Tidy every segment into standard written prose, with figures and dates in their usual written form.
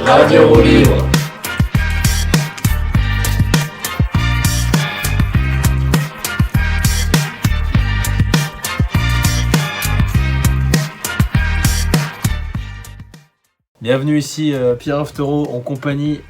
Radio Roue Libre. Bienvenue ici, Pierre Aftero en compagnie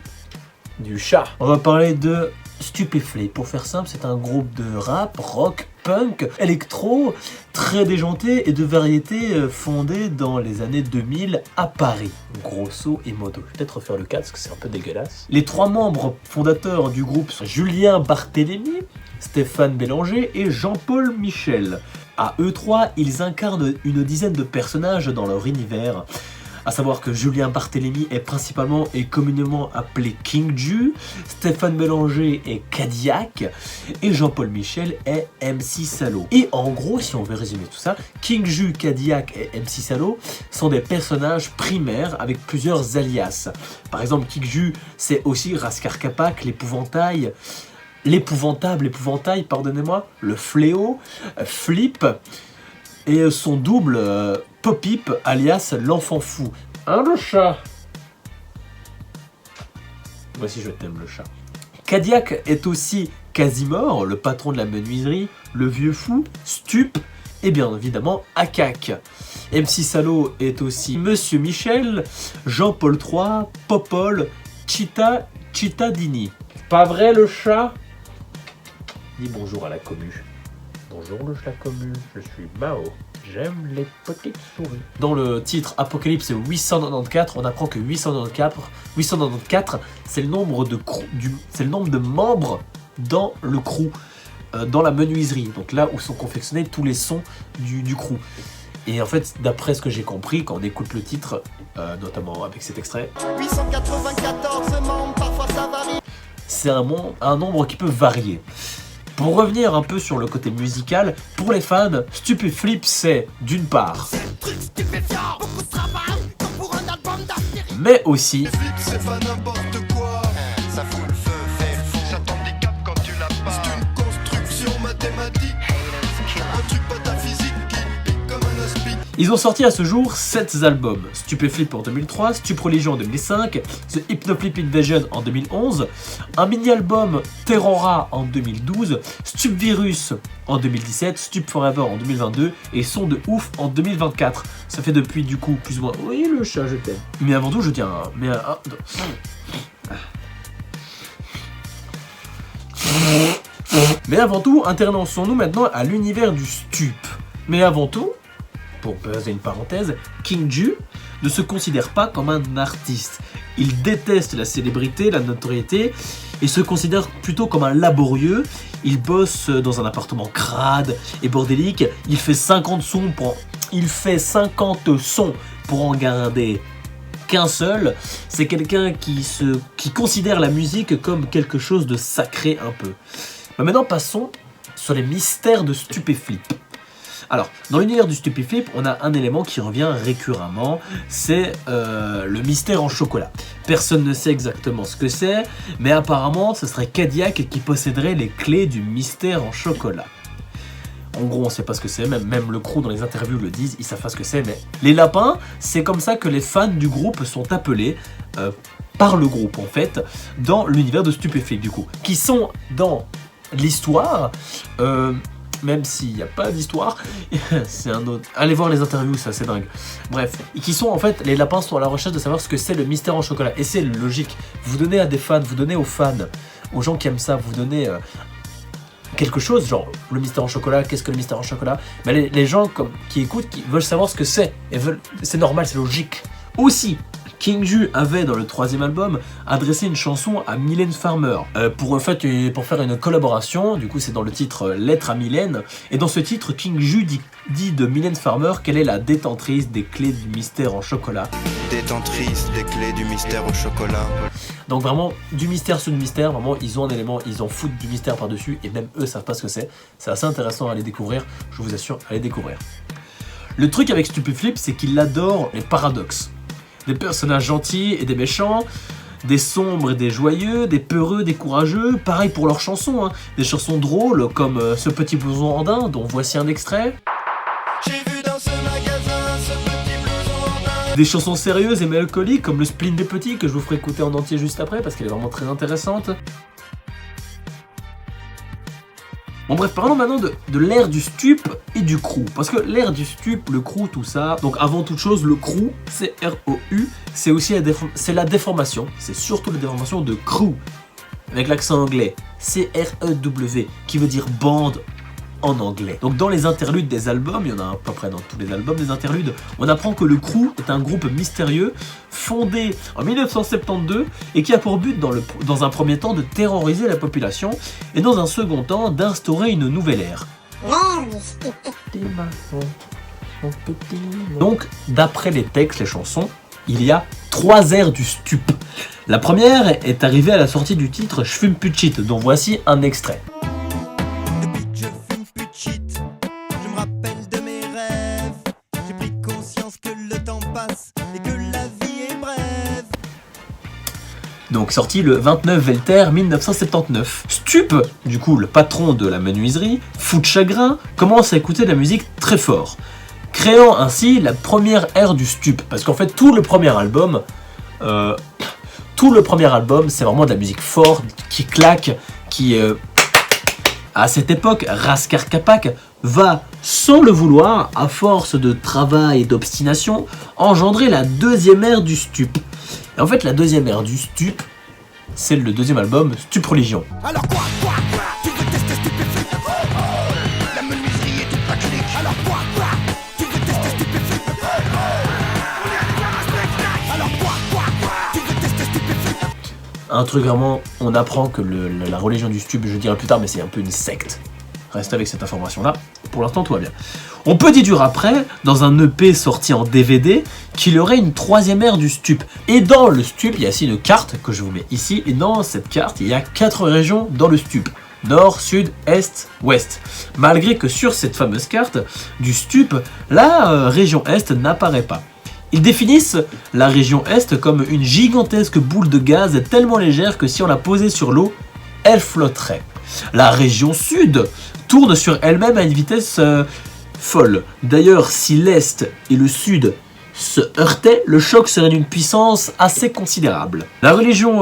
du chat. On va parler de Stupéflip. Pour faire simple, c'est un groupe de rap, rock, punk, électro, très déjanté et de variété fondé dans les années 2000 à Paris. Grosso et modo. Je vais peut-être refaire le cas parce que c'est un peu dégueulasse. Les trois membres fondateurs du groupe sont Julien Barthélémy, Stéphane Bélanger et Jean-Paul Michel. À eux trois, ils incarnent une dizaine de personnages dans leur univers. À savoir que Julien Barthélémy est principalement et communément appelé King Ju, Stéphane Bélanger est Cadillac et Jean-Paul Michel est MC Salo. Et en gros, si on veut résumer tout ça, King Ju, Cadillac et MC Salo sont des personnages primaires avec plusieurs alias. Par exemple, King Ju, c'est aussi Raskar Kapak, l'épouvantail, l'épouvantail, pardonnez-moi, le fléau, Flip et son double Popip alias l'enfant fou. Hein le chat? Voici je t'aime le chat. Cadillac est aussi Casimor, le patron de la menuiserie, le vieux fou, Stup et bien évidemment Akak. MC Salo est aussi Monsieur Michel, Jean-Paul III, Popol, Cittadini. Pas vrai le chat? Dis bonjour à la commu. Bonjour le chat commu, je suis Mao. J'aime les petites souris. Dans le titre Apocalypse 894, on apprend que 894, c'est le nombre de membres dans le crew, dans la menuiserie. Donc là où sont confectionnés tous les sons du crew. Et en fait, d'après ce que j'ai compris, quand on écoute le titre, notamment avec cet extrait, 894 membres, parfois ça varie. C'est un nombre qui peut varier. Pour revenir un peu sur le côté musical, pour les fans, Stupéflip c'est d'une part, mais aussi, C'est pas n'importe quoi, ça fout le feu, fait le fou, ça t'handicape quand tu l'as pas. C'est une construction mathématique, un truc pataphysique qui pique comme un aspi. ils ont sorti à ce jour 7 albums. Stupéflip en 2003, Stup Religion en 2005, The Hypnoflip Invasion en 2011, un mini-album Terrora en 2012, Stup Virus en 2017, Stup Forever en 2022 et Son de Ouf en 2024. Ça fait depuis du coup plus ou moins... Oui le chat je t'aime. Mais avant tout je tiens... Mais avant tout, intéressons-nous maintenant à l'univers du Stup. Mais avant tout, pour poser une parenthèse, King Ju ne se considère pas comme un artiste. Il déteste la célébrité, la notoriété, et se considère plutôt comme un laborieux. Il bosse dans un appartement crade et bordélique. Il fait 50 sons pour en garder qu'un seul. C'est quelqu'un qui considère la musique comme quelque chose de sacré un peu. Mais maintenant passons sur les mystères de Stupéflip. Alors, dans l'univers du Stupéflip, on a un élément qui revient récurremment, c'est le mystère en chocolat. Personne ne sait exactement ce que c'est, mais apparemment, ce serait Cadillac qui posséderait les clés du mystère en chocolat. En gros, on sait pas ce que c'est, même le crew dans les interviews le disent, ils savent pas ce que c'est, mais... Les lapins, c'est comme ça que les fans du groupe sont appelés, par le groupe en fait, dans l'univers de Stupéflip du coup, qui sont dans l'histoire... même s'il n'y a pas d'histoire, c'est un autre... Allez voir les interviews, ça c'est dingue. Bref, et qui sont en fait, les lapins sont à la recherche de savoir ce que c'est le mystère en chocolat. Et c'est logique, vous donnez à des fans, vous donnez aux fans, aux gens qui aiment ça, vous donnez quelque chose, genre le mystère en chocolat, qu'est-ce que le mystère en chocolat? Mais les gens qui écoutent, qui veulent savoir ce que c'est, et c'est normal, c'est logique. Aussi, King Ju avait dans le 3e album adressé une chanson à Mylène Farmer pour faire une collaboration. Du coup c'est dans le titre Lettre à Mylène, et dans ce titre King Ju dit de Mylène Farmer qu'elle est la détentrice des clés du mystère en chocolat. Détentrice des clés du mystère au chocolat. Donc vraiment du mystère sur du mystère, vraiment ils ont un élément, ils en foutent du mystère par dessus et même eux savent pas ce que c'est. C'est assez intéressant à aller découvrir, je vous assure, à aller découvrir. Le truc avec Stupéflip, c'est qu'il adore les paradoxes. Des personnages gentils et des méchants, des sombres et des joyeux, des peureux, des courageux, pareil pour leurs chansons, hein. Des chansons drôles comme Ce petit blouson andin dont voici un extrait. J'ai vu dans ce magasin ce petit blouson andin Des chansons sérieuses et mélancoliques comme le Spleen des Petits que je vous ferai écouter en entier juste après parce qu'elle est vraiment très intéressante. Bon bref, parlons maintenant de l'ère du stup et du crew. Parce que l'ère du stup, le crew, tout ça... Donc avant toute chose, le crew, C-R-O-U, c'est aussi la déformation. C'est surtout la déformation de crew, avec l'accent anglais. C-R-E-W, qui veut dire bande en anglais. Donc dans les interludes des albums, il y en a à peu près dans tous les albums des interludes, on apprend que le crew est un groupe mystérieux fondé en 1972 et qui a pour but dans un premier temps de terroriser la population et dans un second temps d'instaurer une nouvelle ère. Donc d'après les textes, les chansons, il y a 3 ères du stup. La première est arrivée à la sortie du titre J'fume plus de shit, dont voici un extrait. Donc sorti le 29 Velter 1979. Stup, du coup le patron de la menuiserie, fou de chagrin, commence à écouter de la musique très fort, créant ainsi la première ère du stup. Parce qu'en fait tout le premier album, c'est vraiment de la musique forte, qui claque, qui... À cette époque, Raskar Kapak va, sans le vouloir, à force de travail et d'obstination, engendrer la deuxième ère du stup. Et en fait, la deuxième ère du stup, c'est le deuxième album, Stup Religion. Alors quoi, tu veux tester Stupéflip? La menuiserie et toute la clique. Alors quoi, tu veux tester Stupéflip? Alors quoi, tu veux tester Stupéflip? Un truc vraiment, on apprend que la religion du stup, je dirai plus tard, mais c'est un peu une secte. Reste avec cette information-là. Pour l'instant, tout va bien. On peut déduire après, dans un EP sorti en DVD, qu'il y aurait une troisième ère du stup. Et dans le stup, il y a aussi une carte que je vous mets ici. Et dans cette carte, il y a 4 régions dans le stup. Nord, Sud, Est, Ouest. Malgré que sur cette fameuse carte du stup, la région Est n'apparaît pas. Ils définissent la région Est comme une gigantesque boule de gaz tellement légère que si on la posait sur l'eau, elle flotterait. La région Sud tourne sur elle-même à une vitesse folle. D'ailleurs, si l'Est et le Sud se heurtaient, le choc serait d'une puissance assez considérable. La région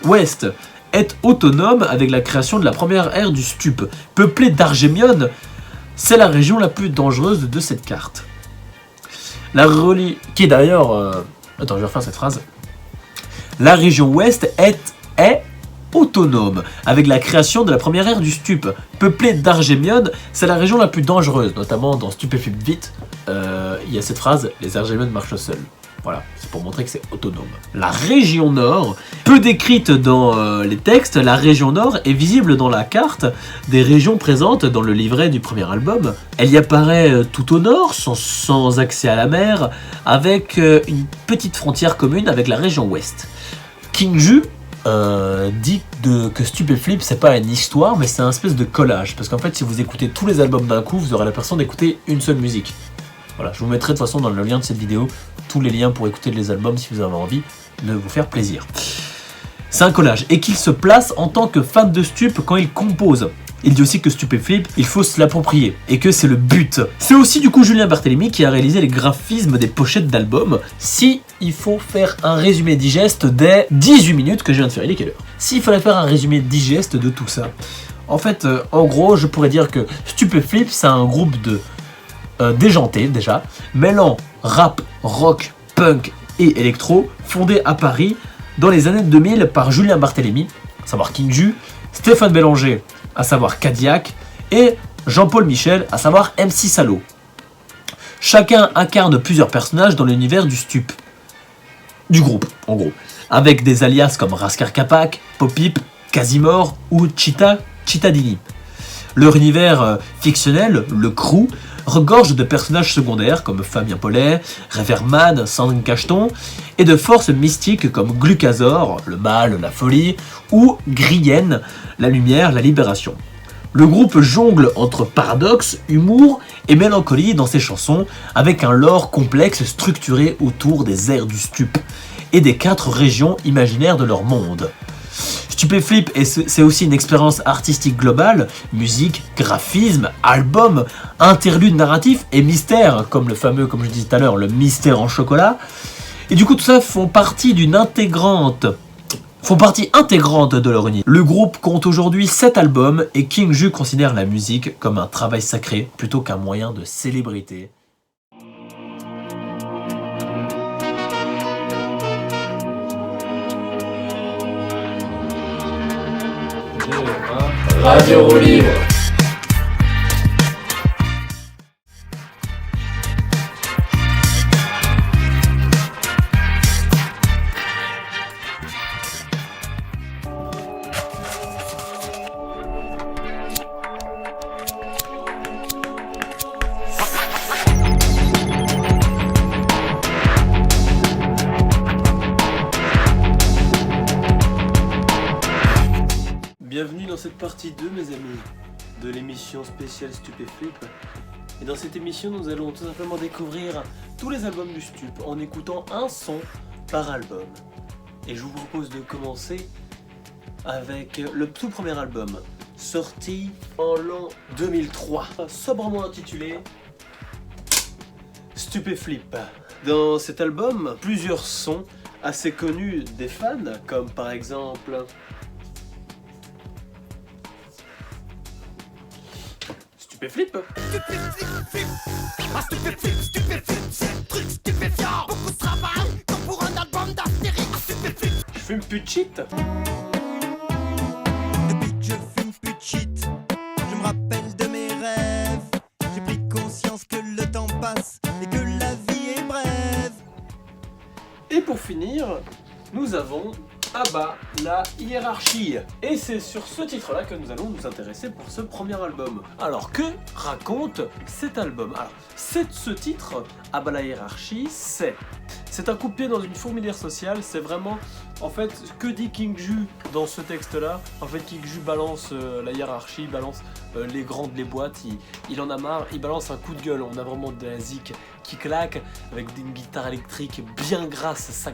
Ouest est autonome avec la création de la première ère du stup. Peuplée d'argémiones, c'est la région la plus dangereuse de cette carte. Qui est d'ailleurs... Attends, je vais refaire cette phrase. La région Ouest est autonome, avec la création de la première ère du stup. Peuplée d'argémiones, c'est la région la plus dangereuse, notamment dans Stupéflip Vite, il y a cette phrase, les argémiones marchent seuls. Voilà, c'est pour montrer que c'est autonome. La région Nord, peu décrite dans les textes, la région Nord est visible dans la carte des régions présentes dans le livret du premier album. Elle y apparaît tout au nord, sans accès à la mer, avec une petite frontière commune avec la région Ouest. King Ju dit que Stupéflip c'est pas une histoire mais c'est un espèce de collage, parce qu'en fait si vous écoutez tous les albums d'un coup vous aurez l'impression d'écouter une seule musique. Voilà, je vous mettrai de toute façon dans le lien de cette vidéo tous les liens pour écouter les albums si vous avez envie de vous faire plaisir. C'est un collage et qu'il se place en tant que fan de Stup quand il compose. Il dit aussi que Stupéflip, il faut se l'approprier et que c'est le but. C'est aussi du coup Julien Barthélémy qui a réalisé les graphismes des pochettes d'albums. Si il faut faire un résumé digeste des 18 minutes que je viens de faire, il est quelle heure? S'il fallait faire un résumé digeste de tout ça, en fait, en gros, je pourrais dire que Stupéflip, c'est un groupe de déjantés déjà, mêlant rap, rock, punk et électro, fondé à Paris dans les années 2000 par Julien Barthélémy, à savoir King Ju, Stéphane Bélanger, à savoir Cadillac, et Jean-Paul Michel, à savoir MC Salo. Chacun incarne plusieurs personnages dans l'univers du stup, du groupe, en gros, avec des alias comme Raskar Kapak, Popip, Casimor ou Cittadini. Leur univers fictionnel, le crew, regorge de personnages secondaires comme Fabien Paulet, Reverman, Sandrine Cacheton, et de forces mystiques comme Glucazor, le mal, la folie, ou Grienne, la lumière, la libération. Le groupe jongle entre paradoxe, humour et mélancolie dans ses chansons, avec un lore complexe structuré autour des airs du stup et des 4 régions imaginaires de leur monde. Stupéflip, c'est aussi une expérience artistique globale, musique, graphisme, album, interlude narratif et mystère, comme le fameux, comme je disais tout à l'heure, le mystère en chocolat. Et du coup, tout ça font partie intégrante de leur unité. Le groupe compte aujourd'hui 7 albums et King Ju considère la musique comme un travail sacré plutôt qu'un moyen de célébrité. Radio Roue Libre. Bienvenue dans cette partie 2, mes amis, de l'émission spéciale Stupéflip. Et dans cette émission, nous allons tout simplement découvrir tous les albums du Stup en écoutant un son par album. Et je vous propose de commencer avec le tout premier album, sorti en l'an 2003, sobrement intitulé Stupéflip. Dans cet album, plusieurs sons assez connus des fans, comme par exemple Stupéflip. Je fume plus de shit. Depuis que je fume plus de shit, je me rappelle de mes rêves. J'ai pris conscience que le temps passe et que la vie est brève. Et pour finir, nous avons Abba, la hiérarchie. Et c'est sur ce titre-là que nous allons nous intéresser pour ce premier album. Alors, que raconte cet album? Alors, ce titre, Abba, la hiérarchie, c'est un coup de pied dans une fourmilière sociale. C'est vraiment, en fait, ce que dit King Ju dans ce texte-là. En fait, King Ju balance la hiérarchie, balance les grandes, les boîtes. Il en a marre, il balance un coup de gueule. On a vraiment de la zik qui claque avec une guitare électrique bien grasse, ça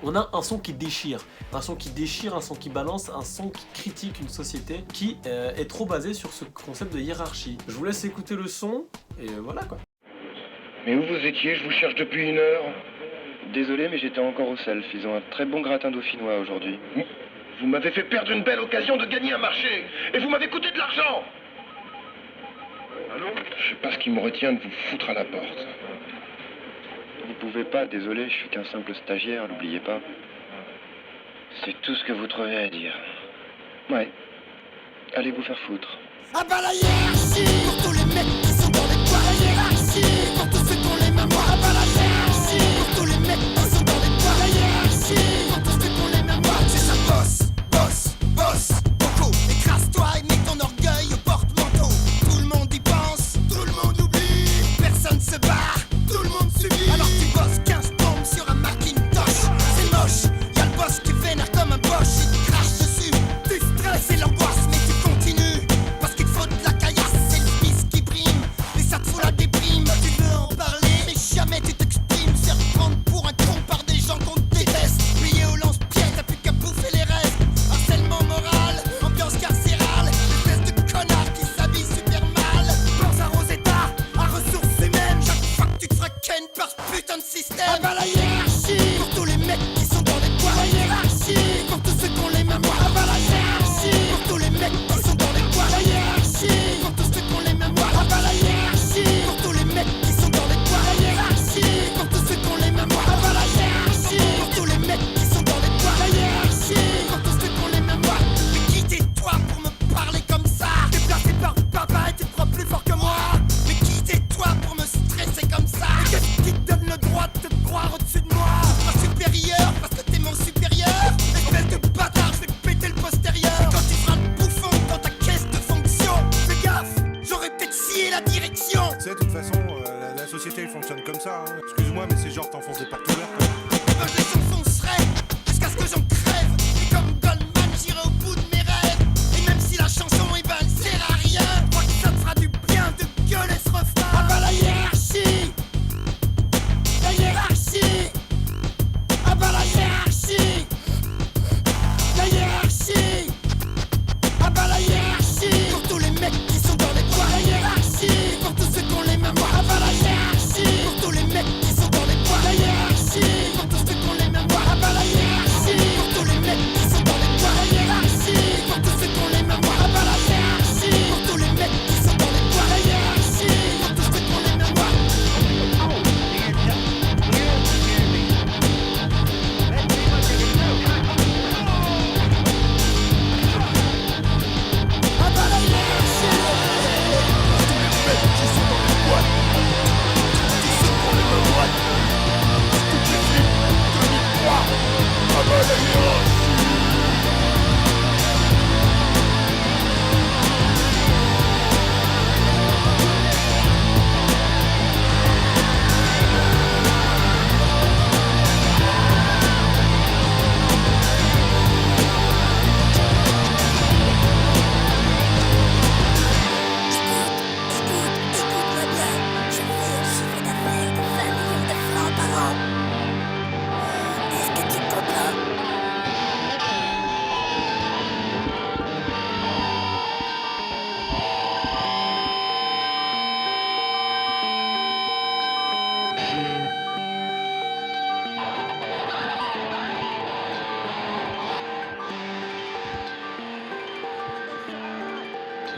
on a un son qui déchire, un son qui balance, un son qui critique une société qui est trop basée sur ce concept de hiérarchie. Je vous laisse écouter le son, et voilà quoi. Mais où vous étiez? Je vous cherche depuis 1 heure. Désolé, mais j'étais encore au self. Ils ont un très bon gratin dauphinois aujourd'hui. Vous m'avez fait perdre une belle occasion de gagner un marché. Et vous m'avez coûté de l'argent. Allô? Je sais pas ce qui me retient de vous foutre à la porte. Vous pouvez pas, désolé, je suis qu'un simple stagiaire, n'oubliez pas. C'est tout ce que vous trouvez à dire. Ouais. Allez vous faire foutre. Ah bah la hiérarchie, pour tous les mecs qui sont dans les bois. La hiérarchie, pour tous ceux qui ont les mains moires. Ah bah la hiérarchie, pour tous les mecs qui sont dans les bois. La hiérarchie, pour tous ceux qui ont les mains moires. C'est ça, boss, boss, boss. Coco, écrase-toi et mets ton orgueil au porte-manteau. Tout le monde y pense, tout le monde oublie. Personne se barre, tout le monde subit. Alors tu bosses 15 tombes sur un Macintosh. C'est moche, y'a le boss qui vénère comme un boss. Il te crache dessus, tu stresses et l'angoisse. Mais tu continues, parce qu'il te faut de la caillasse. C'est le fils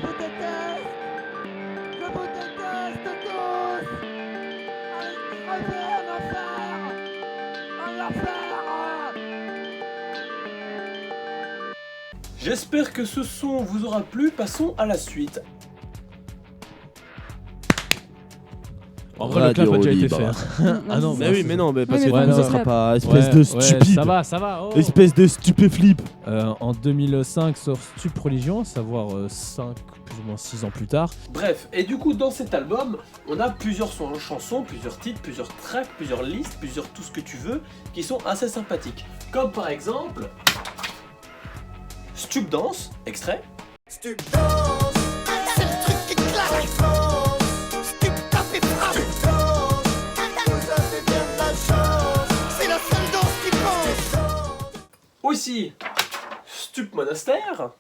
vous déteste. Je vous déteste tous. Allez, crevez en enfer. En enfer. J'espère que ce son vous aura plu, passons à la suite. En vrai, le clap a déjà été fait. Ah non, Mais oui, mais non, mais parce Oui, que mais du coup, voilà. ça sera pas espèce de stupide. Ça va. Oh. Espèce de stupéflip. En 2005 sort Stup Religion, à savoir 5, plus ou moins 6 ans plus tard. Bref, et du coup dans cet album, on a plusieurs chansons, plusieurs titres, plusieurs tracks, plusieurs listes, plusieurs tout ce que tu veux, qui sont assez sympathiques. Comme par exemple... Stup Dance, extrait. Stup danse, c'est le truc qui claque. Stup tape et frappe. Vous avez bien de la chance. C'est la seule danse qui pense. Aussi, Stup Monastère.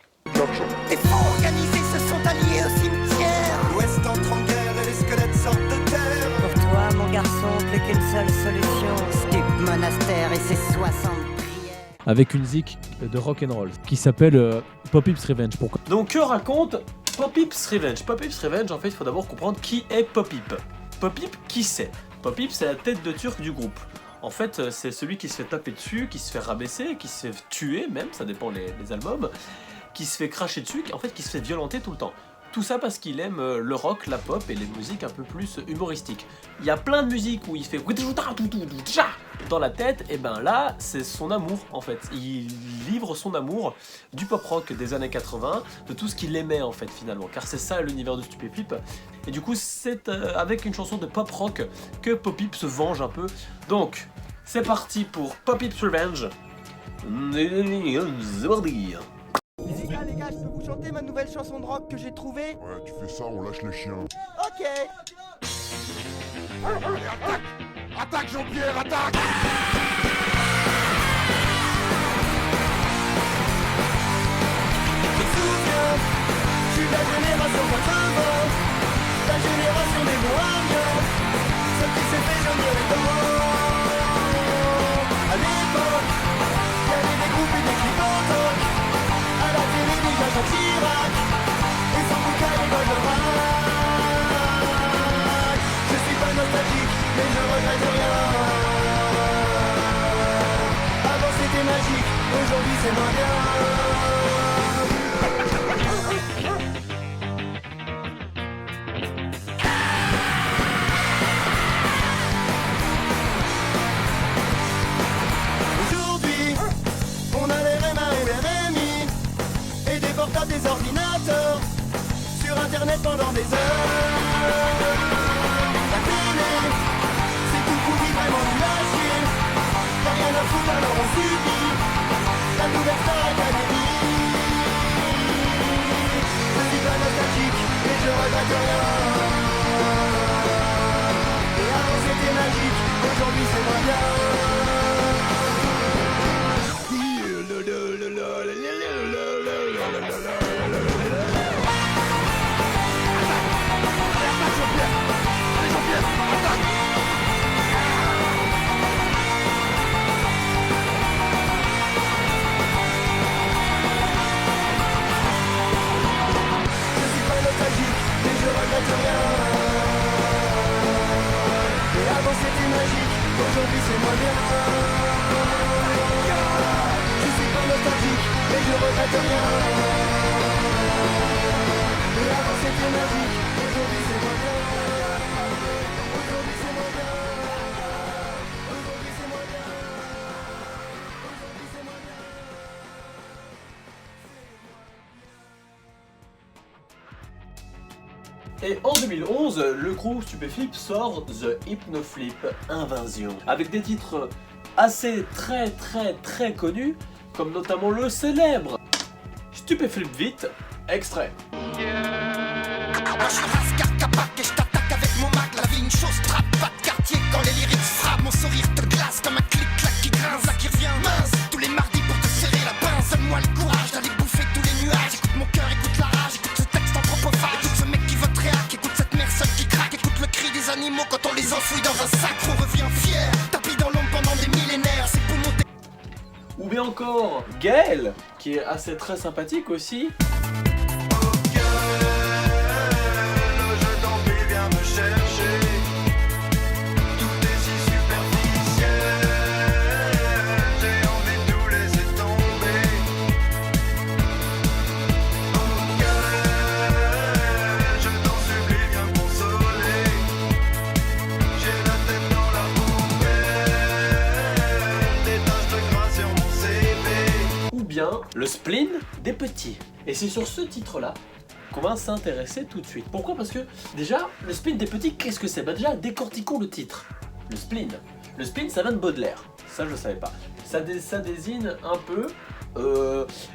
Les faux organisés se sont alliés au cimetière. L'Ouest entre en guerre et les squelettes sortent de terre. Pour toi, mon garçon, plus qu'une seule solution. Stup Monastère et ses 60 prières. Avec une zik de rock'n'roll qui s'appelle Pop Hips Revenge. Pourquoi? Donc que raconte Pop Hips Revenge? Pop Hips Revenge, en fait, il faut d'abord comprendre qui est Pop Hip. Pop Hip, qui c'est? Pop Hip, c'est la tête de turc du groupe. En fait, c'est celui qui se fait taper dessus, qui se fait rabaisser, qui se fait tuer même, ça dépend les albums, qui se fait cracher dessus, en fait qui se fait violenter tout le temps. Tout ça parce qu'il aime le rock, la pop et les musiques un peu plus humoristiques. Il y a plein de musiques où il fait dans la tête, et ben là, c'est son amour en fait. Il livre son amour du pop rock des années 80, de tout ce qu'il aimait en fait finalement, car c'est ça l'univers de Stupéflip. Et du coup, c'est avec une chanson de pop rock que Pop Hip se venge un peu. Donc, c'est parti pour Pop Hip's Revenge. C'est parti. Les gars, je peux vous chanter ma nouvelle chanson de rock que j'ai trouvée? Ouais, tu fais ça, on lâche les chiens. Ok. Allez, attaque! Attaque, Jean-Pierre, attaque! Je me souviens, je suis de la génération 80, la génération des Mohamed, celle qui s'est fait jaunir les dents. À l'époque, y'avait des groupes et des clips en toc, à la télé déjà Jean Chirac, et sans bouquin et Goldorak. Je suis pas nostalgique, mais je regrette rien. Avant c'était magique, aujourd'hui c'est moins bien. Aujourd'hui, on a les RMA et les RMI et des portables, des ordinateurs sur internet pendant des heures. La télé, c'est tout pourri, vraiment nul à chier. Y'a rien à foutre alors on subit la nouvelle Star Academy. Je suis pas nostalgique, mais je regrette rien. Et avant c'était magique, aujourd'hui c'est moins bien. Je suis pas nostalgique, mais je regrette rien. Et avant c'était magique, aujourd'hui c'est moins bien. Je suis pas nostalgique, mais je regrette rien. Et avant c'était magique, aujourd'hui c'est moins bien. Aujourd'hui c'est moins bien. Aujourd'hui c'est moins bien. Aujourd'hui c'est moins bien. Et en 2011, le groupe Stupéflip sort The Hypnoflip Invasion, avec des titres assez très connus, comme notamment le célèbre Stupéflip Vite, extrait. Moi je suis Rascar Capac et je t'attaque avec mon Mac. La vie une chose, trappe pas de quartier quand les lyrics frappent. Mon sourire te glace comme un clic-clac qui grince. Là qui revient mince, tous les mardis pour te serrer la pince. Donne-moi le courage d'aller bouffer tous les nuages. Écoute mon cœur, écoute la rage, écoute ce texte anthropophage. Écoute ce mec qui vote réac, écoute cette mère seule qui craque. Écoute le cri des animaux quand on les enfouit dans un sac. On revient fier, tapis dans l'ombre pendant des millénaires. C'est pour monter. Ou bien encore Gaël, qui est assez très sympathique aussi. Oh, girl. bien le spleen des petits. Et c'est sur ce titre-là qu'on va s'intéresser tout de suite. Pourquoi? Parce que déjà, le spleen des petits, qu'est-ce que c'est? Bah déjà, décortiquons le titre. Le spleen. Le spleen, ça vient de Baudelaire. Ça, je savais pas. Ça désigne un peu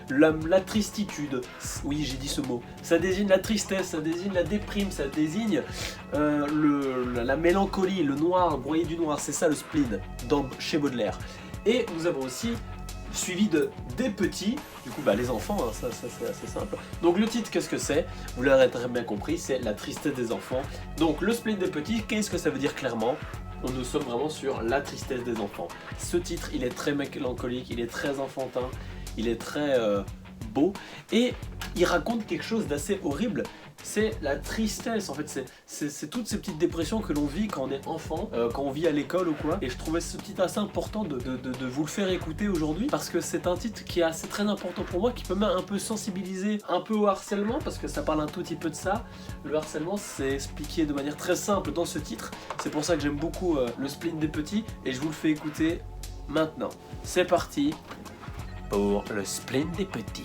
la tristitude. Oui, j'ai dit ce mot. Ça désigne la tristesse, ça désigne la déprime, ça désigne la mélancolie, le noir, broyé du noir. C'est ça le spleen chez Baudelaire. Et nous avons aussi suivi de des petits, du coup les enfants, hein, ça c'est assez simple. Donc le titre, qu'est-ce que c'est? Vous l'aurez très bien compris, c'est la tristesse des enfants. Donc le spleen des petits, qu'est-ce que ça veut dire clairement? Nous sommes vraiment sur la tristesse des enfants. Ce titre, il est très mélancolique, il est très enfantin, il est très beau, et il raconte quelque chose d'assez horrible. C'est la tristesse, en fait, c'est toutes ces petites dépressions que l'on vit quand on est enfant, quand on vit à l'école ou quoi. Et je trouvais ce titre assez important de vous le faire écouter aujourd'hui, parce que c'est un titre qui est assez très important pour moi, qui peut même un peu sensibiliser un peu au harcèlement, parce que ça parle un tout petit peu de ça. Le harcèlement, c'est expliqué de manière très simple dans ce titre. C'est pour ça que j'aime beaucoup le spleen des petits, et je vous le fais écouter maintenant. C'est parti pour le spleen des petits.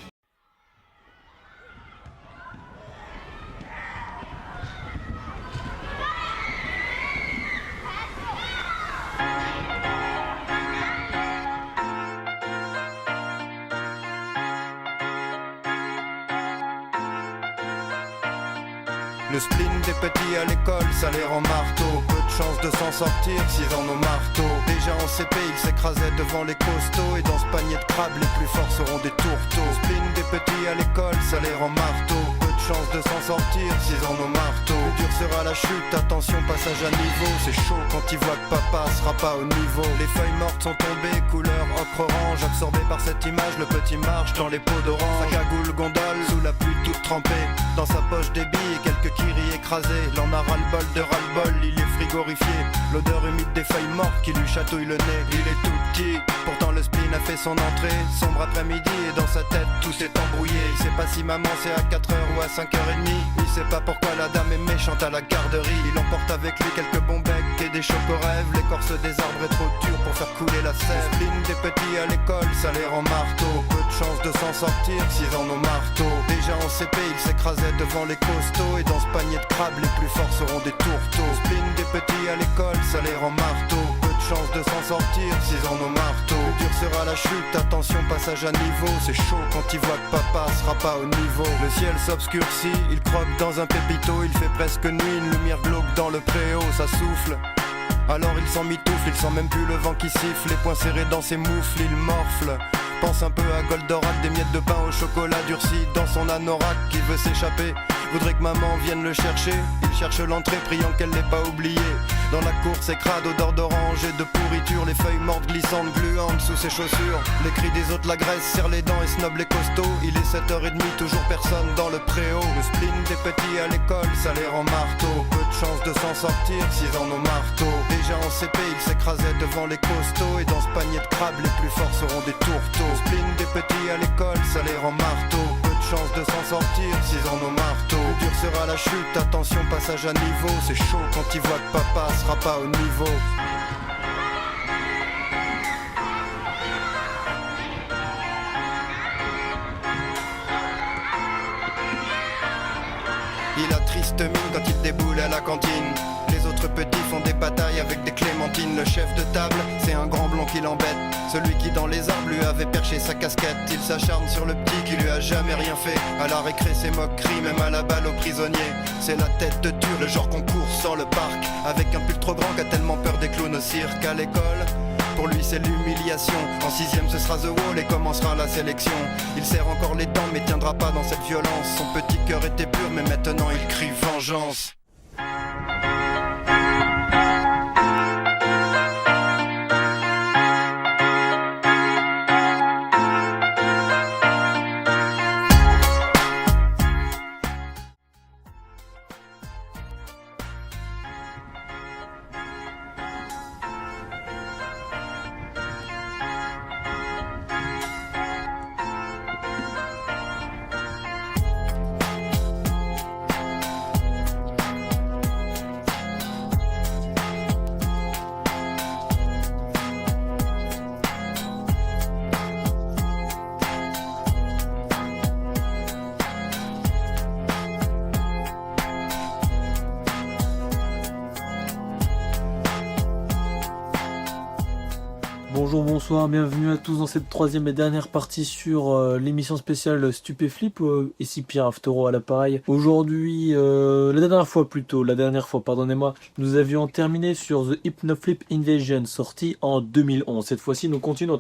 Le spleen des petits à l'école, ça les rend marteaux. Peu de chance de s'en sortir s'ils en ont marteau. Déjà en CP, ils s'écrasaient devant les costauds. Et dans ce panier de crabes, les plus forts seront des tourteaux. Le spleen des petits à l'école, ça les rend marteaux. Peu de chance de s'en sortir s'ils en ont marteau. Plus dur sera la chute, attention passage à niveau. C'est chaud quand ils voient que papa sera pas au niveau. Les feuilles mortes sont tombées, couleur ocre orange. Absorbé par cette image, le petit marche dans les pots d'orange. Sa cagoule gondole, sous la pluie toute trempée. Dans sa poche des billes, quelques kiris écrasés. Il en a ras-le-bol de ras-le-bol, il est frigorifié. L'odeur humide des feuilles mortes qui lui chatouille le nez. Il est tout petit, pourtant le spleen a fait son entrée. Sombre après-midi et dans sa tête tout s'est embrouillé. Il sait pas si maman c'est à 4h ou à 5h30. Il sait pas pourquoi la dame est méchante à la garderie. Il emporte avec lui quelques bons becs et des chocorèves. L'écorce des arbres est trop dure pour faire couler la sève. Le spleen des petits à l'école, ça les rend marteaux. Peu de chance de s'en sortir s'ils en ont marteau. Déjà en CP, ils s'écrasaient devant les costauds. Et dans ce panier de crabes, les plus forts seront des tourteaux. Le spleen des petits à l'école, ça les rend marteaux. Peu de chance de s'en sortir s'ils en ont marteau. Plus dur sera la chute, attention passage à niveau. C'est chaud quand ils voient que papa sera pas au niveau. Le ciel s'obscurcit, il croque dans un pépito. Il fait presque nuit, une lumière glauque dans le préau, ça souffle. Alors il s'en mitoufle, il sent même plus le vent qui siffle. Les poings serrés dans ses moufles, il morfle. Pense un peu à Goldorak, des miettes de pain au chocolat durci dans son anorak qui veut s'échapper. Voudrait que maman vienne le chercher. Il cherche l'entrée, priant qu'elle l'ait pas oublié. Dans la cour, c'est crade, odeur d'orange et de pourriture. Les feuilles mortes glissantes, gluantes sous ses chaussures. Les cris des autres l'agressent, serre les dents et snob les costauds. Il est 7h30, toujours personne dans le préau. Le spleen des petits à l'école, ça les rend marteaux. Peu de chance de s'en sortir s'ils en ont marteau. Déjà en CP, ils s'écrasaient devant les costauds. Et dans ce panier de crabes, les plus forts seront des tourteaux. Le spleen des petits à l'école, ça les rend marteaux. Chance de s'en sortir s'ils en ont marteau. Plus dur sera la chute, attention passage à niveau. C'est chaud quand ils voient que papa sera pas au niveau. Il a triste mine quand il déboule à la cantine. Les autres petits font des batailles avec des clémentines. Le chef de table, c'est un grand blond qui l'embête. Celui qui dans les arbres lui avait perché sa casquette. Il s'acharne sur le petit qui lui a jamais rien fait. À la récré ses moqueries, même à la balle aux prisonniers. C'est la tête de dur, le genre qu'on court sans le parc. Avec un pull trop grand qu'a tellement peur des clowns au cirque. À l'école, pour lui c'est l'humiliation. En 6ème ce sera The Wall et commencera la sélection. Il serre encore les dents mais tiendra pas dans cette violence. Son petit cœur était pur mais maintenant il crie vengeance. bonsoir, bienvenue à tous dans cette troisième et dernière partie sur l'émission spéciale Stupéflip, ici Pierre Aftero à l'appareil. Aujourd'hui, la dernière fois, pardonnez-moi, nous avions terminé sur The Hypnoflip Invasion, sorti en 2011. Cette fois-ci, nous continuons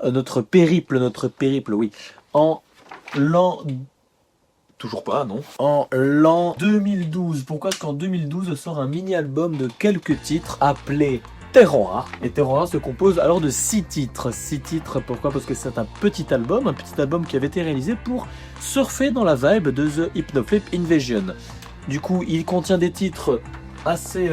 notre périple, oui, en l'an... Toujours pas, non. En l'an 2012. Pourquoi? Parce qu'en 2012 sort un mini-album de quelques titres appelé Terrora. Et Terrora se compose alors de 6 titres. 6 titres, pourquoi? Parce que c'est un petit album qui avait été réalisé pour surfer dans la vibe de The Hypnoflip Invasion. Du coup, il contient des titres assez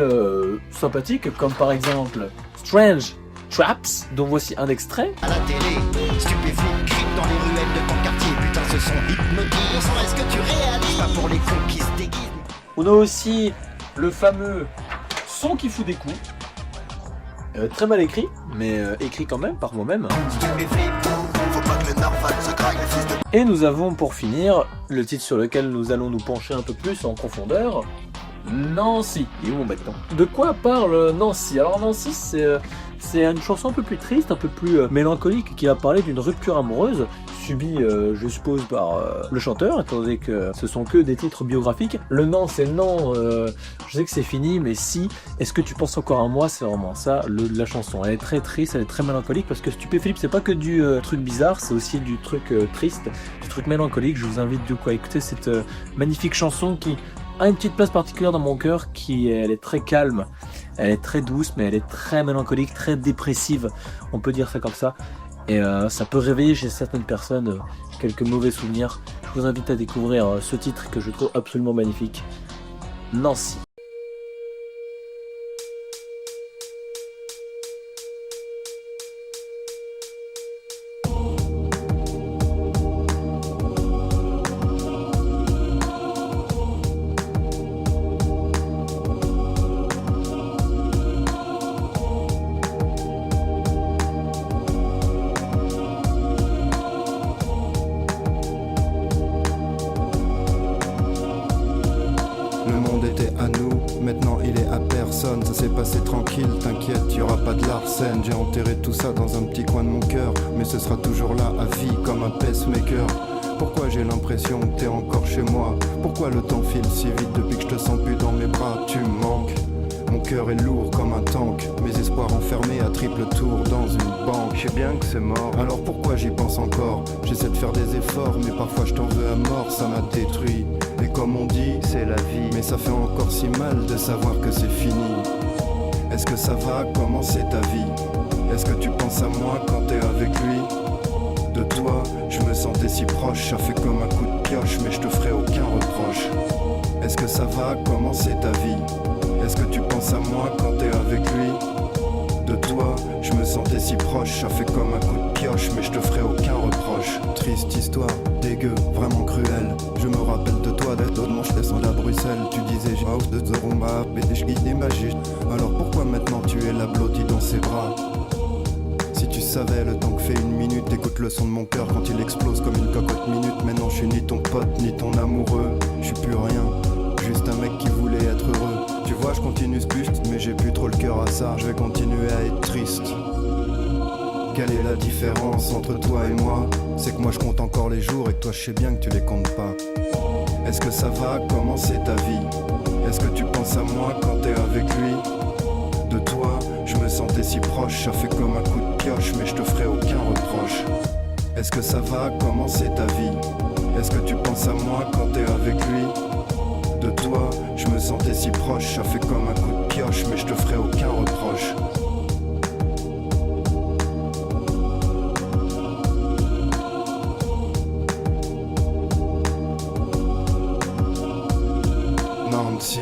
sympathiques, comme par exemple Strange Traps, dont voici un extrait. À la télé, Stupéflip crie dans les ruelles de ton quartier. Putain, ce son hypnotisant. Est-ce que tu réalises? Pas pour les cons qui se déguisent. On a aussi le fameux son qui fout des coups. Très mal écrit, mais écrit quand même par moi-même. Stupéflip, faut pas que le narval se craque, le fils de... Et nous avons pour finir le titre sur lequel nous allons nous pencher un peu plus en profondeur. Nancy. Il est où maintenant? De quoi parle Nancy? Alors Nancy, c'est une chanson un peu plus triste, un peu plus mélancolique, qui va parler d'une rupture amoureuse subie, je suppose, par le chanteur, étant donné que ce sont que des titres biographiques. Le non, c'est non, je sais que c'est fini, mais si, est-ce que tu penses encore à moi? C'est vraiment ça, la chanson. Elle est très triste, elle est très mélancolique, parce que Stupéflip, c'est pas que du truc bizarre, c'est aussi du truc triste, du truc mélancolique. Je vous invite du coup à écouter cette magnifique chanson qui a une petite place particulière dans mon cœur, elle est très calme, elle est très douce, mais elle est très mélancolique, très dépressive, on peut dire ça comme ça. Et ça peut réveiller chez certaines personnes quelques mauvais souvenirs. Je vous invite à découvrir ce titre que je trouve absolument magnifique, Nancy. Le monde était à nous, maintenant il est à personne. Ça s'est passé tranquille, t'inquiète, y'aura pas de l'arsène. J'ai enterré tout ça dans un petit coin de mon cœur, mais ce sera toujours là à vie comme un pacemaker. Pourquoi j'ai l'impression que t'es encore chez moi? Pourquoi le temps file si vite depuis que je te sens plus dans mes bras? Tu me manques. Mon cœur est lourd comme un tank, mes espoirs enfermés à triple tour dans une banque. Je sais bien que c'est mort, alors pourquoi j'y pense encore? J'essaie de faire des efforts, mais parfois je t'en veux à mort, ça m'a détruit. Et comme on dit, c'est la vie, mais ça fait encore si mal de savoir que c'est fini. Est-ce que ça va? Comment c'est ta vie? Est-ce que tu penses à moi quand t'es avec lui? De toi, je me sentais si proche, ça fait comme un coup de pioche, mais je te ferai aucun reproche. Est-ce que ça va? Comment c'est ta vie? Est-ce que tu penses à moi quand t'es avec lui? De toi, je me sentais si proche, ça fait comme un coup de pioche, mais je te ferai aucun reproche. Triste histoire, dégueu, vraiment cruelle. Je me rappelle de toi, d'être autrement, je descends à Bruxelles. Tu disais j'ai house de Zoruma, et je guide des magiques. Alors pourquoi maintenant tu es la blottie dans ses bras? Si tu savais le temps que fait une minute, écoute le son de mon cœur quand il explose comme une cocotte minute. Maintenant je suis ni ton pote, ni ton amoureux, je suis plus rien. Juste un mec qui voulait être heureux. Tu vois, je continue ce buste, mais j'ai plus trop le cœur à ça. Je vais continuer à être triste. Quelle est la différence entre toi et moi? C'est que moi je compte encore les jours et que toi je sais bien que tu les comptes pas. Est-ce que ça va? Comment c'est ta vie? Est-ce que tu penses à moi quand t'es avec lui? De toi, je me sentais si proche, ça fait comme un coup de pioche, mais je te ferai aucun reproche. Est-ce que ça va? Comment c'est ta vie? Est-ce que tu penses à moi quand t'es avec lui? De toi, je me sentais si proche, ça fait comme un coup de pioche, mais je te ferai aucun reproche. Nancy.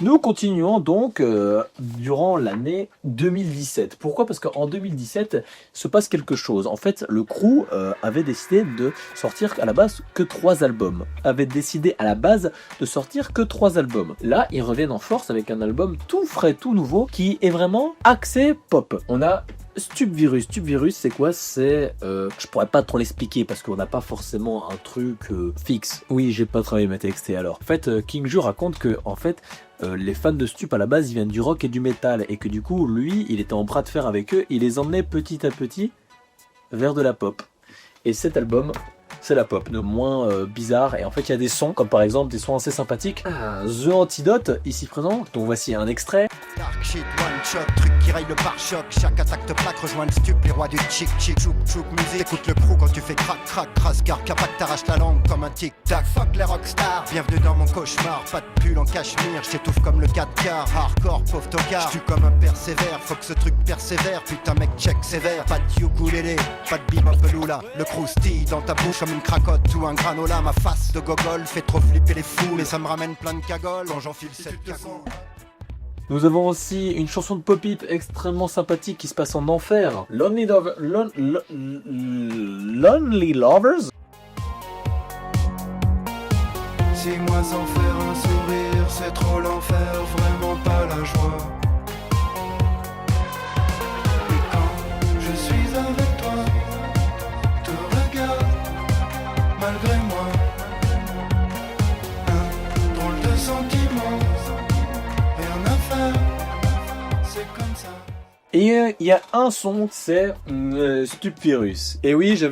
Nous continuons donc durant l'année 2017. Pourquoi ? Parce qu'en 2017 se passe quelque chose. En fait, le crew avait décidé de sortir à la base que 3 albums. Là, ils reviennent en force avec un album tout frais, tout nouveau, qui est vraiment axé pop. On a Stupvirus. Stupvirus, c'est quoi ? Je pourrais pas trop l'expliquer parce qu'on n'a pas forcément un truc fixe. Oui, j'ai pas travaillé ma TXT alors. En fait, King Ju raconte que, en fait, les fans de Stup à la base, ils viennent du rock et du métal. Et que du coup, lui, il était en bras de fer avec eux. Il les emmenait petit à petit vers de la pop. Et cet album, c'est la pop, de moins bizarre. Et en fait, il y a des sons, comme par exemple des sons assez sympathiques. The Antidote, ici présent. Donc voici un extrait. Dark shit, one shot, truc qui raye le pare-choc. Chaque attaque te plaque, rejoins le stup, les rois du chic chic. Chouk chouk musique, écoute le crew quand tu fais crac crac. Crasse car capac t'arrache la langue comme un tic tac. Fuck les rockstars, bienvenue dans mon cauchemar. Pas de pull en cachemire, j'étouffe comme le 4 quarts. Hardcore, pauvre tocard, j'tue comme un persévère. Faut que ce truc persévère, putain mec check sévère. Pas de ukulélé, pas de bim peloula. Le croustille dans ta bouche comme une cracotte ou un granola. Ma face de gogol fait trop flipper les fous. Mais ça me ramène plein de cagoles quand j'enfile cette cagoule. Nous avons aussi une chanson de pop-hip extrêmement sympathique qui se passe en enfer. Lonely Lovers. Si moi sans faire un sourire, c'est trop l'enfer, vraiment pas la joie. Et quand je suis avec toi, te regarde malgré moi. Un drôle de sentiment, rien à faire, c'est comme ça. Et il y a un son, c'est Stupvirus. Et oui, j'ai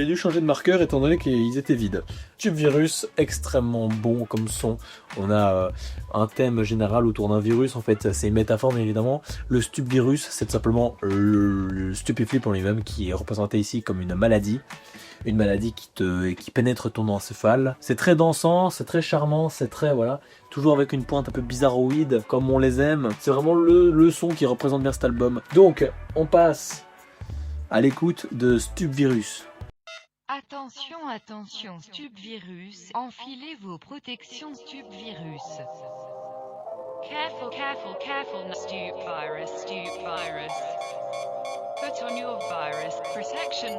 dû changer de marqueur étant donné qu'ils étaient vides. Stupvirus, extrêmement bon comme son. On a un thème général autour d'un virus, en fait, c'est une métaphore bien évidemment. Le Stupvirus, c'est tout simplement le stupéflip en lui-même qui est représenté ici comme une maladie. Une maladie qui pénètre ton encéphale. C'est très dansant, c'est très charmant, c'est très, voilà, toujours avec une pointe un peu bizarroïde, comme on les aime. C'est vraiment le son qui représente bien cet album. Donc, on passe à l'écoute de Stupvirus. Attention, attention, Stupvirus, enfilez vos protections Stupvirus. Careful, careful, careful, Stupvirus, Stupvirus. Put on your virus protection.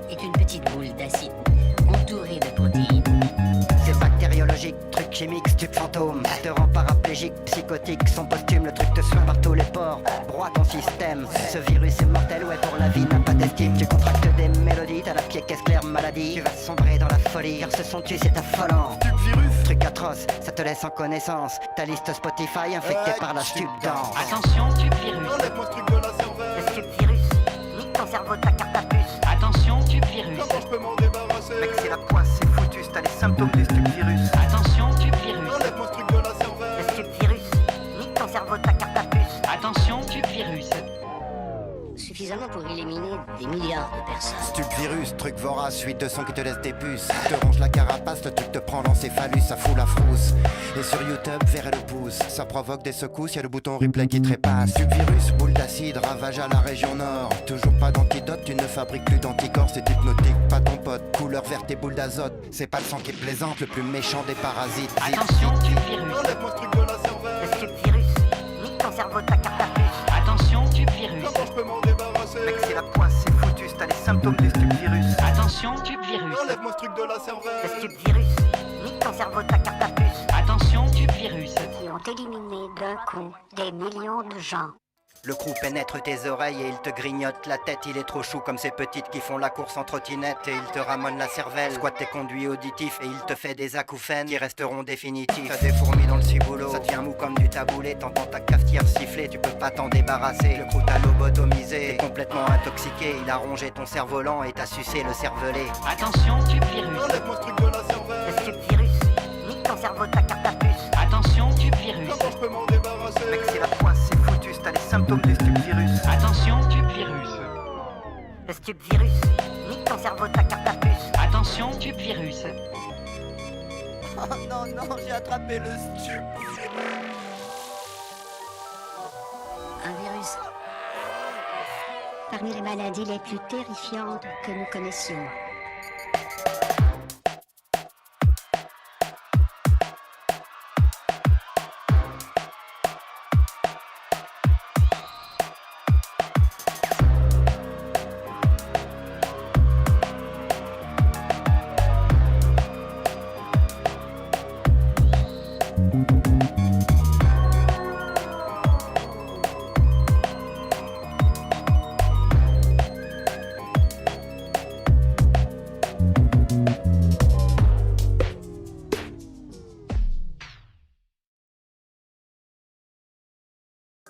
Est une petite boule d'acide entourée de protéines. C'est bactériologique, truc chimique, stup fantôme. Te rend paraplégique, psychotique, son posthume, le truc te soigne par tous les pores. Broie ton système, ce virus est mortel, ouais pour la vie n'a pas d'estime. Tu contractes des mélodies, t'as la pied caisse claire maladie. Tu vas sombrer dans la folie, car ce son tu c'est affolant. Stup virus, truc atroce, ça te laisse en connaissance. Ta liste Spotify infectée par la stup danse. Attention, Stupvirus. Enlève-moi ce truc de la cervelle. Le stup virus, nique ton cerveau de ta carte à puce. Attention, Stupvirus. Comment je peux m'en débarrasser? Mec c'est la poisse, c'est foutu, t'as les symptômes du stup virus. Attention, Stupvirus. Enlève-moi ce truc de la cervelle. Le stup virus, nique ton cerveau de ta carte à puce. Attention, Stupvirus. Suffisamment pour éliminer des milliards de personnes. Stupvirus, truc vorace, suite de sons qui te laisse des puces. Te ronge la carapace, le truc te prend l'encéphalus, ça fout la frousse. Et sur YouTube, verre le pouce, ça provoque des secousses, y'a le bouton replay qui trépasse. Stupvirus, boule d'acide, ravage à la région nord. Toujours pas d'antidote, tu ne fabriques plus d'anticorps, c'est hypnotique, pas ton pote. Couleur verte et boule d'azote, c'est pas le sang qui est plaisante, le plus méchant des parasites. Attention, Stupvirus. Enlève-moi ce truc de la cervelle. Le stup virus, nique ton cerveau de ta carte à puce. Attention, Stupvirus. Comment je peux m'en débarrasser? Mec c'est la poisse, c'est foutu, t'as les symptômes du stup virus. Attention, Stupvirus. Enlève-moi ce truc de la cervelle. Le stup virus, nique ton cerveau de ta carte à puce. Attention, Stupvirus. Qui ont éliminé d'un coup des millions de gens. Le crew pénètre tes oreilles et il te grignote la tête. Il est trop chou comme ces petites qui font la course en trottinette. Et il te ramène la cervelle, squatte tes conduits auditifs. Et il te fait des acouphènes qui resteront définitifs. T'as des fourmis dans le ciboulot, ça devient mou comme du taboulé. T'entends ta cafetière siffler, tu peux pas t'en débarrasser. Le crew t'a lobotomisé, t'es complètement intoxiqué. Il a rongé ton cerf-volant et t'a sucé le cervelet. Attention, Stupvirus. Enlève-moi ce truc de la cervelle. Le stup virus, nique ton cerveau de ta carte à puce. Attention, Stupvirus. Comment je peux m'en débarrasser? Mec c'est la poisse, c'est foutu, t'as les symptômes du stup virus. Attention, Stupvirus. Le stup virus, nique ton cerveau de ta carte à puce. Attention, Stupvirus. Oh non, non, j'ai attrapé le stup. Un virus. Parmi les maladies les plus terrifiantes que nous connaissions.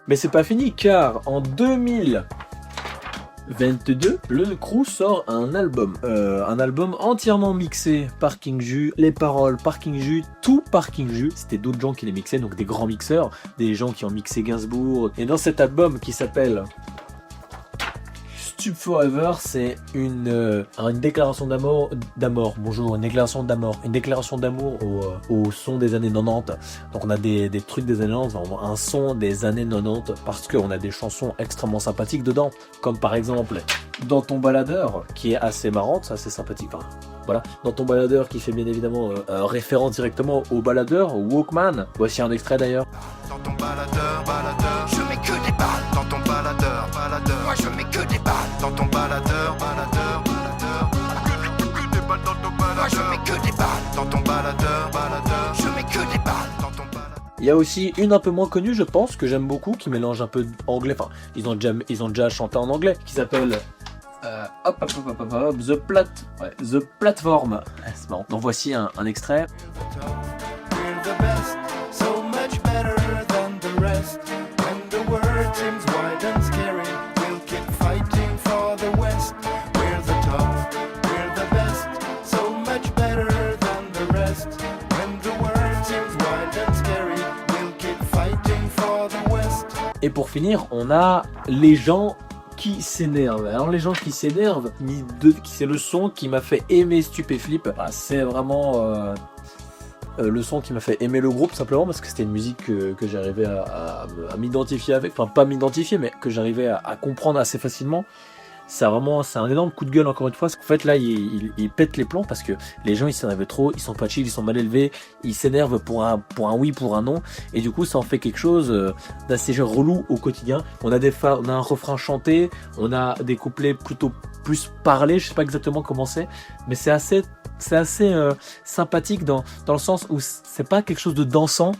Mais c'est pas fini car en 2022, le crew sort un album entièrement mixé par King Ju, les paroles par King Ju, tout par King Ju. C'était d'autres gens qui les mixaient, donc des grands mixeurs, des gens qui ont mixé Gainsbourg. Et dans cet album qui s'appelle Stup Forever, c'est une déclaration d'amour. Bonjour, une déclaration d'amour au son des années 90. Donc on a des trucs des années 90, un son des années 90 parce qu'on a des chansons extrêmement sympathiques dedans, comme par exemple Dans ton baladeur, qui est assez marrante, assez sympathique. Enfin, voilà, Dans ton baladeur, qui fait bien évidemment référence directement au baladeur, au Walkman. Voici un extrait d'ailleurs. Dans ton baladeur, je mets que des balles. Dans ton baladeur, moi je mets que des balles. Dans ton baladeur, que des balles dans ton baladeur. Moi je mets que des balles. Dans ton baladeur, je mets que des balles. Dans ton baladeur. Il y a aussi une un peu moins connue, je pense, que j'aime beaucoup, qui mélange un peu anglais. Enfin, ils ont déjà chanté en anglais, qui s'appelle The Platform. C'est marrant. Donc voici un extrait. We're the best, so much better than the rest. When the world seems wide and scary, we'll keep fighting for the West. We're the top, we're the best, so much better than the rest. When the world seems wide and scary, we'll keep fighting for the West. Et pour finir, on a les gens qui s'énervent. Alors les gens qui s'énervent, c'est le son qui m'a fait aimer Stupéflip. C'est vraiment le son qui m'a fait aimer le groupe, simplement parce que c'était une musique que j'arrivais à m'identifier avec, enfin pas m'identifier, mais que j'arrivais à comprendre assez facilement. C'est un énorme coup de gueule, encore une fois. En fait là il pète les plombs parce que les gens ils s'énervent trop, ils sont pas chill, ils sont mal élevés, ils s'énervent pour un oui, pour un non, et du coup ça en fait quelque chose d'assez relou au quotidien. On a un refrain chanté, on a des couplets plutôt plus parlés, je sais pas exactement comment c'est, mais c'est assez sympathique dans le sens où c'est pas quelque chose de dansant,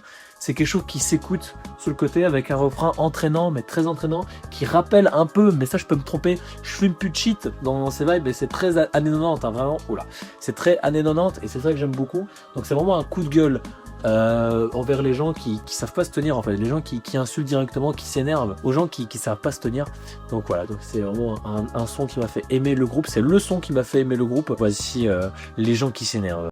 c'est quelque chose qui s'écoute sur le côté avec un refrain entraînant, mais très entraînant, qui rappelle un peu, mais ça je peux me tromper, je fume plus de shit dans ces vibes, et c'est très années 90, hein, vraiment, oula, c'est très années 90, et c'est ça que j'aime beaucoup. Donc c'est vraiment un coup de gueule envers les gens qui savent pas se tenir, en fait, les gens qui insultent directement, qui s'énervent aux gens qui savent pas se tenir. Donc voilà, donc c'est vraiment un son qui m'a fait aimer le groupe, c'est le son qui m'a fait aimer le groupe. Voici les gens qui s'énervent.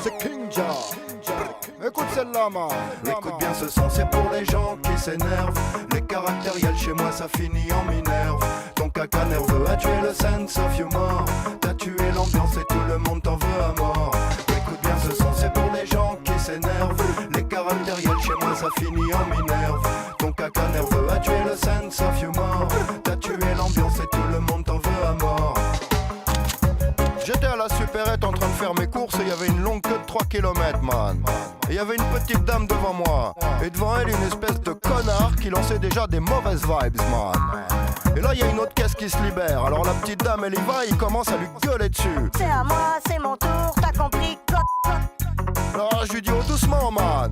C'est King Ja. Écoute celle-là, man. Écoute bien ce son, c'est pour les gens qui s'énervent. Les caractériels chez moi, ça finit en minerve. Ton caca nerveux a tué le sense of humor. T'as tué l'ambiance et tout le monde t'en veut à mort. Écoute bien ce son, c'est pour les gens qui s'énervent. Les caractériels chez moi, ça finit en minerve. Ton caca nerveux a tué le sense of humor. T'as tué l'ambiance et tout le monde t'en veut à mort. J'étais à la supérette en train de faire mes courses et il y avait une longue queue de 3 km, man. Et il y avait une petite dame devant moi. Et devant elle, une espèce de connard qui lançait déjà des mauvaises vibes, man. Et là, il y a une autre caisse qui se libère. Alors la petite dame, elle y va, il commence à lui gueuler dessus. C'est à moi, c'est mon tour, t'as compris. Alors je lui dis, oh doucement, man.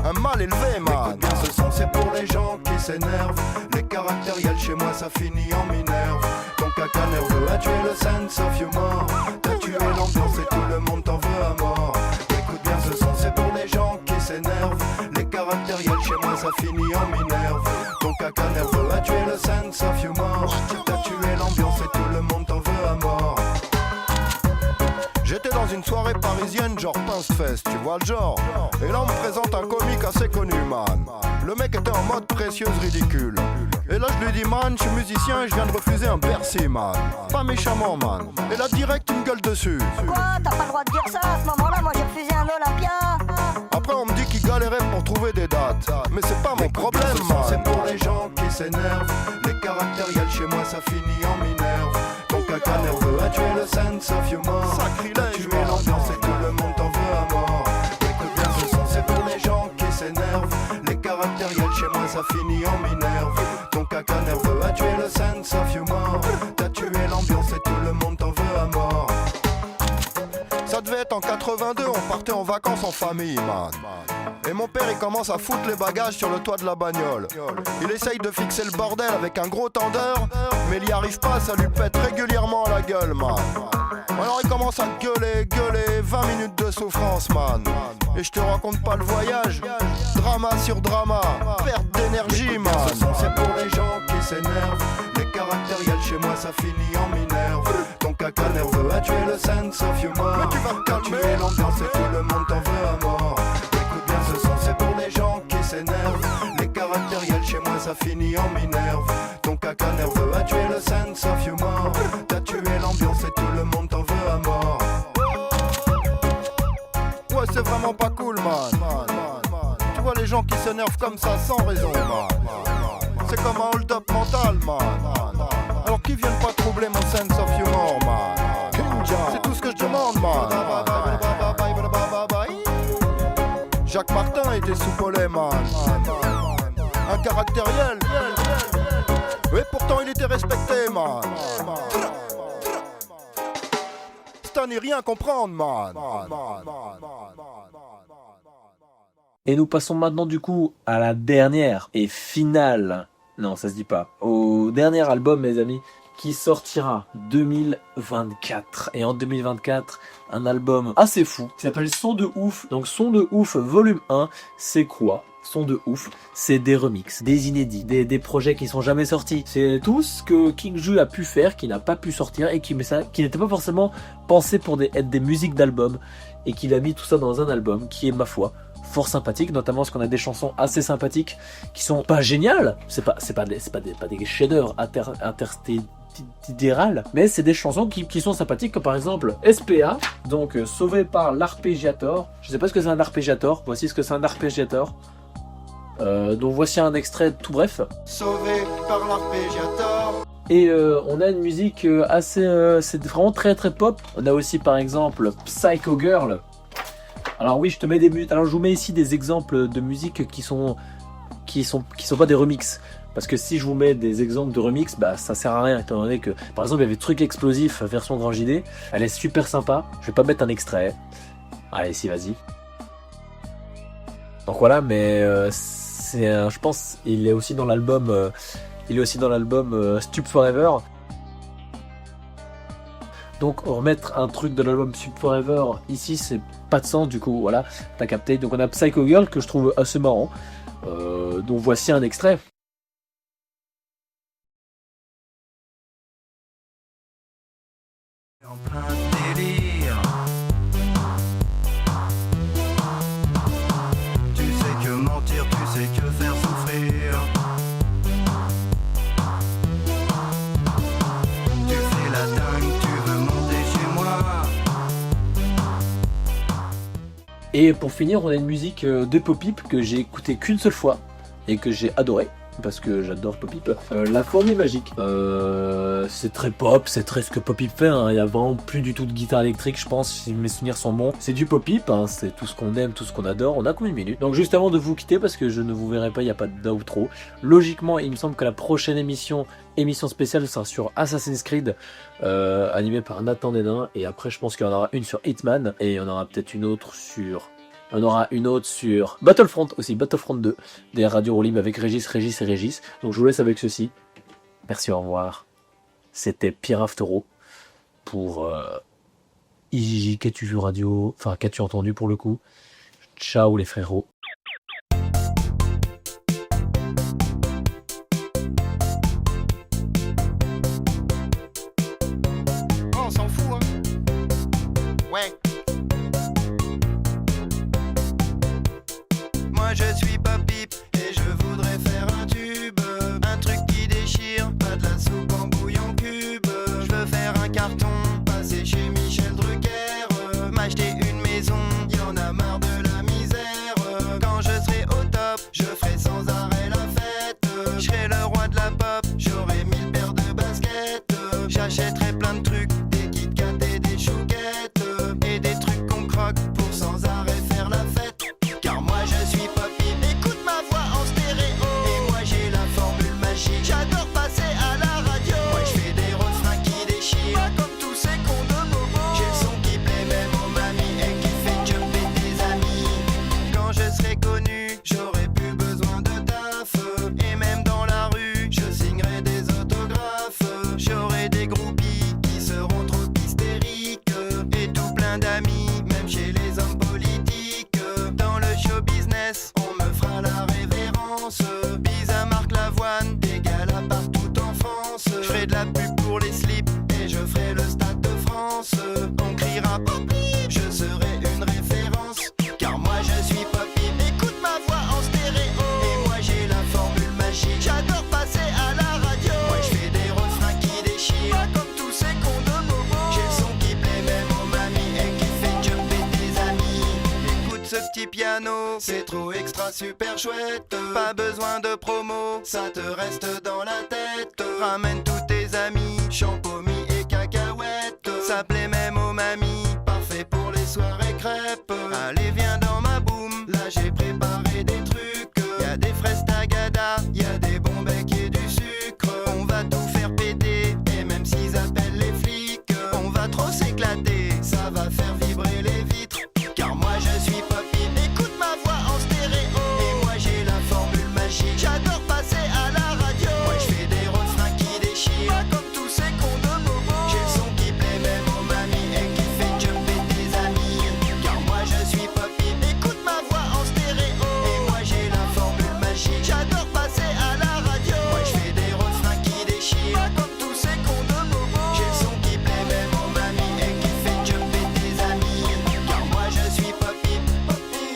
Un mal élevé, man. Écoute bien ce son, c'est pour les gens qui s'énervent. Les caractériels chez moi, ça finit en minerve. Ton caca nerveux a tué le sense of humor. T'as tué l'ambiance et tout le monde t'en veut à mort. Écoute bien ce son, c'est pour les gens qui s'énervent. Les caractériels chez moi, ça finit en minerve. Ton caca nerveux a tué le sense of humor. T'as tué l'ambiance et tout le monde t'en veut à mort. J'étais dans une soirée parisienne genre Pince Fest, tu vois le genre. Et là on me présente un comique assez connu, man. Le mec était en mode précieuse ridicule. Et là je lui dis, man, je suis musicien et je viens de refuser un Bercy, man. Pas méchamment, man. Et là direct une gueule dessus. Quoi, t'as pas le droit de dire ça, à ce moment-là, moi j'ai refusé un Olympia. Après on me dit qu'il galérait pour trouver des dates. Mais c'est pas mon problème, man. C'est pour les gens qui s'énervent. Les caractériels chez moi ça finit en minerve. Ton caca nerveux a tué le sense of humor. T'as tué l'ambiance et tout le monde t'en veut à mort. Écoute bien ce son, c'est pour les gens qui s'énervent. Les caractériels chez moi ça finit en minerve. Ton caca nerveux a tué le sense of humor. T'as tué l'ambiance et tout le monde t'en veut à mort. Ça devait être en 82, on partait en vacances en famille, man. Et mon père il commence à foutre les bagages sur le toit de la bagnole. Il essaye de fixer le bordel avec un gros tendeur, mais il y arrive pas, ça lui pète régulièrement à la gueule, man. Alors il commence à gueuler, 20 minutes de souffrance, man. Et je te raconte pas le voyage, drama sur drama, perte d'énergie, man. C'est pour les gens qui s'énervent, les caractériels chez moi ça finit en minerve. Ton caca nerveux a tué le sense of humor. Mais tu vas te calmer, tu es l'ambiance et tout le monde t'en veut à mort. Écoute bien ce son, c'est pour les gens qui s'énervent, les caractériels chez moi ça finit en minerve. Ton caca nerveux a tué le sense of humor. T'as tué l'ambiance et tout le monde t'en veut à mort. Ouais, c'est vraiment pas cool, man. Tu vois les gens qui s'énervent comme ça sans raison, man. C'est comme un hold-up mental, man. Alors qu'ils viennent pas troubler mon sense of humor, man. C'est tout ce que je demande, man. Jacques Martin était soupolé, man. Un caractériel. Et pourtant il était respecté, man. C'est à n'y rien comprendre, man. Et nous passons maintenant du coup à la dernière et finale, non ça se dit pas, au dernier album mes amis, qui sortira 2024. Et en 2024, un album assez fou, qui s'appelle Son de Ouf. Donc Son de Ouf volume 1, c'est quoi ? Son de Ouf, c'est des remixes, des inédits, des projets qui sont jamais sortis. C'est tout ce que King Ju a pu faire, qui n'a pas pu sortir et qui n'était pas forcément pensé pour être des musiques d'album, et qu'il a mis tout ça dans un album qui est, ma foi, fort sympathique, notamment parce qu'on a des chansons assez sympathiques qui sont pas géniales, c'est pas des chefs-d'œuvre interstitiales, mais c'est des chansons qui sont sympathiques, comme par exemple SPA, donc Sauvé par l'arpégiator. Je sais pas ce que c'est un arpégiator, voici ce que c'est un arpégiator. Donc voici un extrait tout bref. Sauvé par l'arpégiator. Et on a une musique assez, c'est vraiment très très pop. On a aussi par exemple Psycho Girl. Alors oui, je vous mets ici des exemples de musique qui sont pas des remixes. Parce que si je vous mets des exemples de remix, bah ça sert à rien, étant donné que par exemple il y avait Truc Explosif version Grand JD, elle est super sympa. Je vais pas mettre un extrait. Allez, si, vas-y. Donc voilà, mais je pense il est aussi dans l'album Stup Forever. Donc remettre un truc de l'album Stup Forever ici, c'est pas de sens, du coup voilà, t'as capté. Donc on a Psycho Girl que je trouve assez marrant. Donc voici un extrait. En plein délire. Tu sais que mentir, tu sais que faire souffrir. Tu fais la dingue, tu veux monter chez moi. Et pour finir, on a une musique de Pop-Pip que j'ai écouté qu'une seule fois et que j'ai adoré. Parce que j'adore Pop-Pip. La fourmi magique. C'est très pop, c'est très ce que Pop-Pip fait. Hein. Il n'y a vraiment plus du tout de guitare électrique, je pense, si mes souvenirs sont bons. C'est du Pop-Pip, hein. C'est tout ce qu'on aime, tout ce qu'on adore. On a combien de minutes? Donc juste avant de vous quitter, parce que je ne vous verrai pas, il n'y a pas d'outro. Logiquement, il me semble que la prochaine émission spéciale sera sur Assassin's Creed, animée par Nathan Dédain. Et après, je pense qu'il y en aura une sur Hitman. Et il y en aura peut-être une autre sur... On aura une autre sur Battlefront aussi, Battlefront 2, des radios roulées avec Régis. Donc je vous laisse avec ceci. Merci, au revoir. C'était Pierre Aftero pour IJJ, qu'as-tu vu radio, enfin qu'as-tu entendu pour le coup. Ciao les frérots. Oh, on s'en fout, hein. Ouais. Moi je suis Pop-Pip et je voudrais faire un tube, un truc qui déchire, pas de la soupe en bouillon cube. Je veux faire un carton, passer chez Michel Drucker, m'acheter une maison, y en a marre de la misère. Quand je serai au top, je ferai sans arrêt la fête. Je serai le roi de la pop, j'aurai 1000 paires de baskets. J'achèterai plein de trucs, des Kit Kat et des chouquettes, et des moi Poppy. Je serai une référence, car moi je suis Poppy. Écoute ma voix en stéréo, et moi j'ai la formule magique. J'adore passer à la radio, moi je fais des refrains qui déchirent, pas comme tous ces cons de bobo. J'ai le son qui plaît même aux mamies et qui fait jumper tes amis. Écoute ce petit piano, c'est trop extra super chouette. Pas besoin de promo, ça te reste dans la tête. Ramène tous tes amis, champomis et cacahuètes. Ça plaît même aux mamies, parfait pour les soirées crêpes. Allez viens dans ma boum, là j'ai préparé des trucs. Y'a des fraises tagada, y'a des bons becs et du sucre. On va tout faire péter, et même s'ils appellent les flics, on va trop s'éclater, ça va faire vibrer les vitres. Car moi je suis Poppy, écoute ma voix en stéréo, et moi j'ai la formule magique. J'adore passer à la radio, moi je fais des refrains qui déchirent, pas comme tous ces cons de bobo. J'ai le son qui plaît même aux mamies et qui fait jumper tes amis. Car moi je suis Poppy, écoute ma voix en stéréo, et moi j'ai la formule magique. J'adore passer à la radio, moi je fais des refrains qui déchirent, pas comme tous ces cons de bobo. J'ai le son qui plaît même aux mamies et qui fait jumper tes amis. Car moi je suis Poppy, Poppy.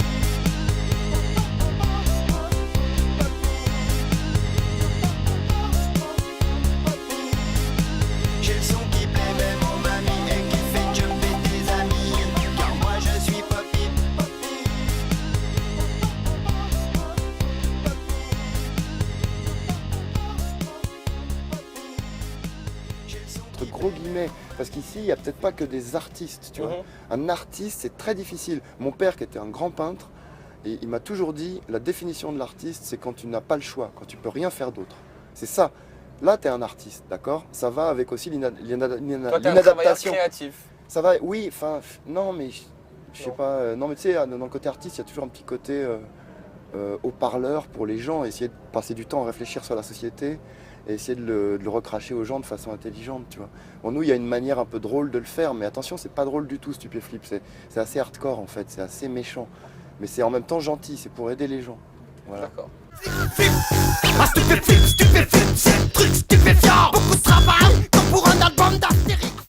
J'ai le son qui plaît même aux mamies et qui fait jumper tes amis. Car moi je suis Poppy, Poppy. Entre gros guillemets, parce qu'ici il n'y a peut-être pas que des artistes, tu vois. Un artiste c'est très difficile. Mon père qui était un grand peintre, et il m'a toujours dit la définition de l'artiste c'est quand tu n'as pas le choix, quand tu peux rien faire d'autre. C'est ça. Là tu es un artiste, d'accord. Ça va avec aussi Toi, t'es un travailleur l'inadaptation. créatif. Ça va, oui, enfin, non mais je sais pas, non mais tu sais, dans le côté artiste il y a toujours un petit côté haut-parleur pour les gens, essayer de passer du temps à réfléchir sur la société et essayer de le recracher aux gens de façon intelligente, tu vois. Bon, nous, il y a une manière un peu drôle de le faire, mais attention, c'est pas drôle du tout, Stupéflip, c'est assez hardcore en fait, c'est assez méchant, mais c'est en même temps gentil, c'est pour aider les gens. Voilà. D'accord. Ah, stupéflip, stupéflip, c'est le truc stupéfiant. Beaucoup de travail, comme pour un album d'Astérix.